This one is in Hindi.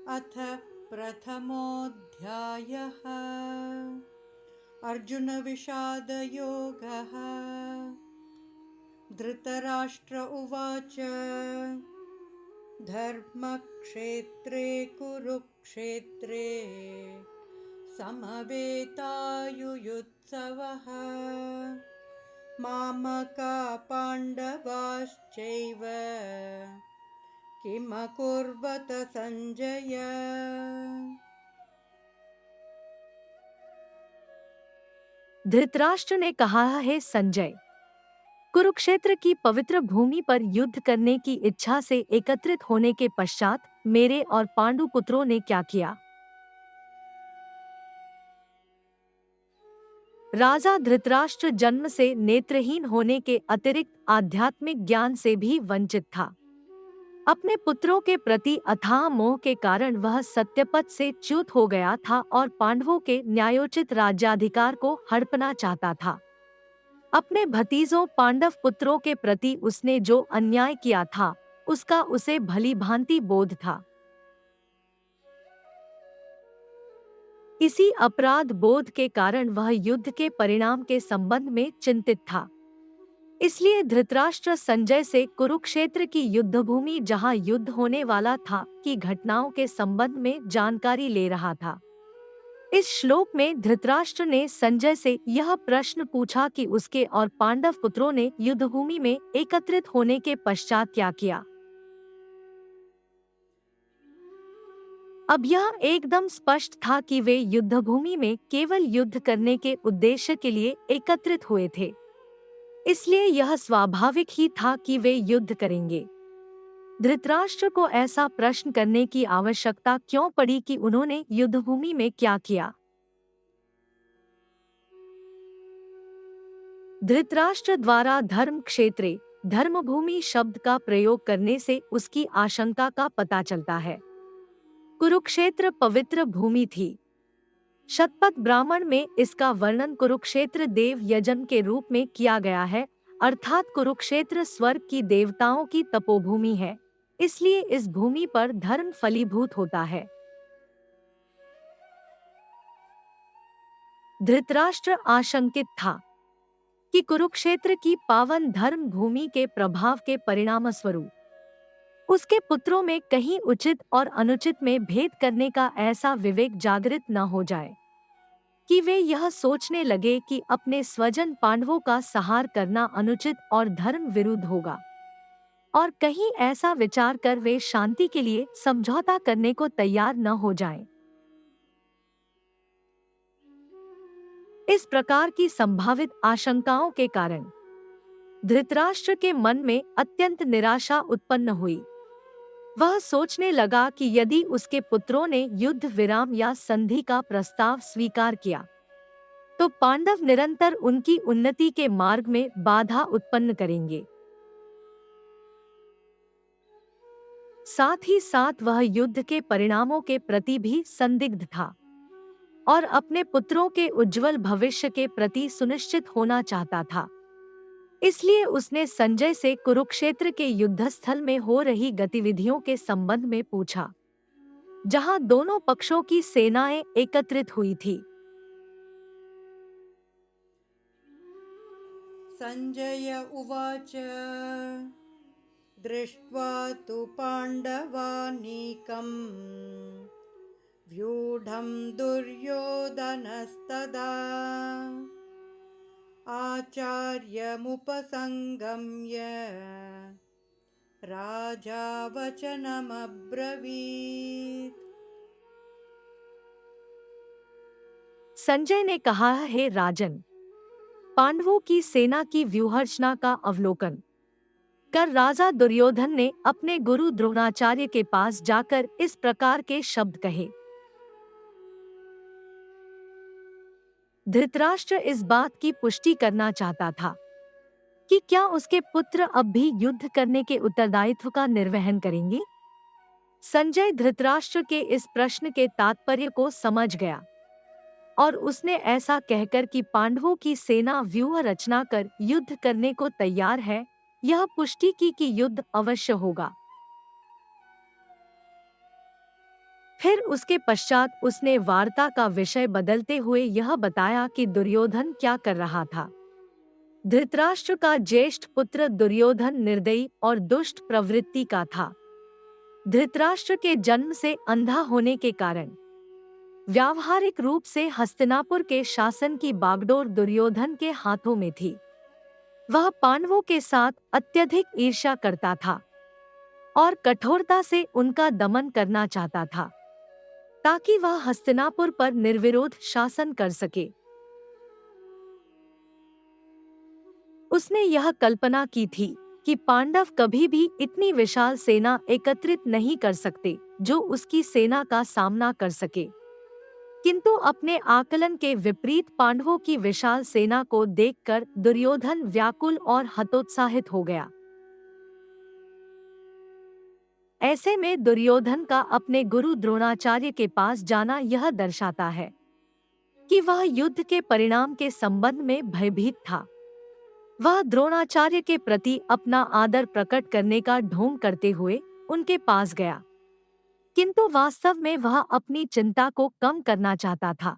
अथ प्रथमोऽध्यायः। अर्जुनविषादयोगः। धृतराष्ट्र उवाच धर्मक्षेत्रे कुरुक्षेत्रे समवेतायुयुत्सवः मामका पाण्डवाश्चैव किमकुर्वत संजय। धृतराष्ट्र ने कहा, है संजय, कुरुक्षेत्र की पवित्र भूमि पर युद्ध करने की इच्छा से एकत्रित होने के पश्चात मेरे और पांडु पुत्रों ने क्या किया। राजा धृतराष्ट्र जन्म से नेत्रहीन होने के अतिरिक्त आध्यात्मिक ज्ञान से भी वंचित था। अपने पुत्रों के प्रति अथाह मोह के कारण वह सत्यपथ से च्युत हो गया था और पांडवों के न्यायोचित राज्याधिकार को हड़पना चाहता था। अपने भतीजों पांडव पुत्रों के प्रति उसने जो अन्याय किया था, उसका उसे भली भांति बोध था। इसी अपराध बोध के कारण वह युद्ध के परिणाम के संबंध में चिंतित था। इसलिए धृतराष्ट्र संजय से कुरुक्षेत्र की युद्धभूमि जहां युद्ध होने वाला था की घटनाओं के संबंध में जानकारी ले रहा था। इस श्लोक में धृतराष्ट्र ने संजय से यह प्रश्न पूछा कि उसके और पांडव पुत्रों ने युद्धभूमि में एकत्रित होने के पश्चात क्या किया। अब यह एकदम स्पष्ट था कि वे युद्धभूमि में केवल युद्ध करने के उद्देश्य के लिए एकत्रित हुए थे। इसलिए यह स्वाभाविक ही था कि वे युद्ध करेंगे। धृतराष्ट्र को ऐसा प्रश्न करने की आवश्यकता क्यों पड़ी कि उन्होंने युद्धभूमि में क्या किया। धृतराष्ट्र द्वारा धर्म क्षेत्रे धर्मभूमि शब्द का प्रयोग करने से उसकी आशंका का पता चलता है। कुरुक्षेत्र पवित्र भूमि थी। शतपथ ब्राह्मण में इसका वर्णन कुरुक्षेत्र देव यजन के रूप में किया गया है, अर्थात कुरुक्षेत्र स्वर्ग की देवताओं की तपोभूमि है। इसलिए इस भूमि पर धर्म फलीभूत होता है। धृतराष्ट्र आशंकित था कि कुरुक्षेत्र की पावन धर्म भूमि के प्रभाव के परिणाम स्वरूप उसके पुत्रों में कहीं उचित और अनुचित में भेद करने का ऐसा विवेक जागृत न हो जाए कि वे यह सोचने लगे कि अपने स्वजन पांडवों का संहार करना अनुचित और धर्म विरुद्ध होगा, और कहीं ऐसा विचार कर वे शांति के लिए समझौता करने को तैयार न हो जाएं। इस प्रकार की संभावित आशंकाओं के कारण धृतराष्ट्र के मन में अत्यंत निराशा उत्पन्न हुई। वह सोचने लगा कि यदि उसके पुत्रों ने युद्ध विराम या संधि का प्रस्ताव स्वीकार किया, तो पांडव निरंतर उनकी उन्नति के मार्ग में बाधा उत्पन्न करेंगे। साथ ही साथ वह युद्ध के परिणामों के प्रति भी संदिग्ध था और अपने पुत्रों के उज्जवल भविष्य के प्रति सुनिश्चित होना चाहता था। इसलिए उसने संजय से कुरुक्षेत्र के युद्धस्थल में हो रही गतिविधियों के संबंध में पूछा, जहां दोनों पक्षों की सेनाएं एकत्रित हुई थी। संजय उवाच दृष्ट्वा तु पाण्डवानीकम् व्यूढं दुर्योधनस्तदा आचार्यमुपसंगम्य राजा वचनमब्रवीत्। संजय ने कहा, हे राजन, पांडवों की सेना की व्यूहरचना का अवलोकन कर राजा दुर्योधन ने अपने गुरु द्रोणाचार्य के पास जाकर इस प्रकार के शब्द कहे। धृतराष्ट्र इस बात की पुष्टि करना चाहता था कि क्या उसके पुत्र अब भी युद्ध करने के उत्तरदायित्व का निर्वहन करेंगे। संजय धृतराष्ट्र के इस प्रश्न के तात्पर्य को समझ गया और उसने ऐसा कहकर कि पांडवों की सेना व्यूह रचना कर युद्ध करने को तैयार है, यह पुष्टि की कि युद्ध अवश्य होगा। फिर उसके पश्चात उसने वार्ता का विषय बदलते हुए यह बताया कि दुर्योधन क्या कर रहा था। धृतराष्ट्र का ज्येष्ठ पुत्र दुर्योधन निर्दयी और दुष्ट प्रवृत्ति का था। धृतराष्ट्र के जन्म से अंधा होने के कारण व्यावहारिक रूप से हस्तिनापुर के शासन की बागडोर दुर्योधन के हाथों में थी। वह पांडवों के साथ अत्यधिक ईर्ष्या करता था और कठोरता से उनका दमन करना चाहता था, ताकि वह हस्तिनापुर पर निर्विरोध शासन कर सके। उसने यह कल्पना की थी कि पांडव कभी भी इतनी विशाल सेना एकत्रित नहीं कर सकते जो उसकी सेना का सामना कर सके। किंतु अपने आकलन के विपरीत पांडवों की विशाल सेना को देखकर दुर्योधन व्याकुल और हतोत्साहित हो गया। ऐसे में दुर्योधन का अपने गुरु द्रोणाचार्य के पास जाना यह दर्शाता है कि वह युद्ध के परिणाम के संबंध में भयभीत था। वह द्रोणाचार्य के प्रति अपना आदर प्रकट करने का ढोंग करते हुए उनके पास गया, किंतु वास्तव में वह अपनी चिंता को कम करना चाहता था।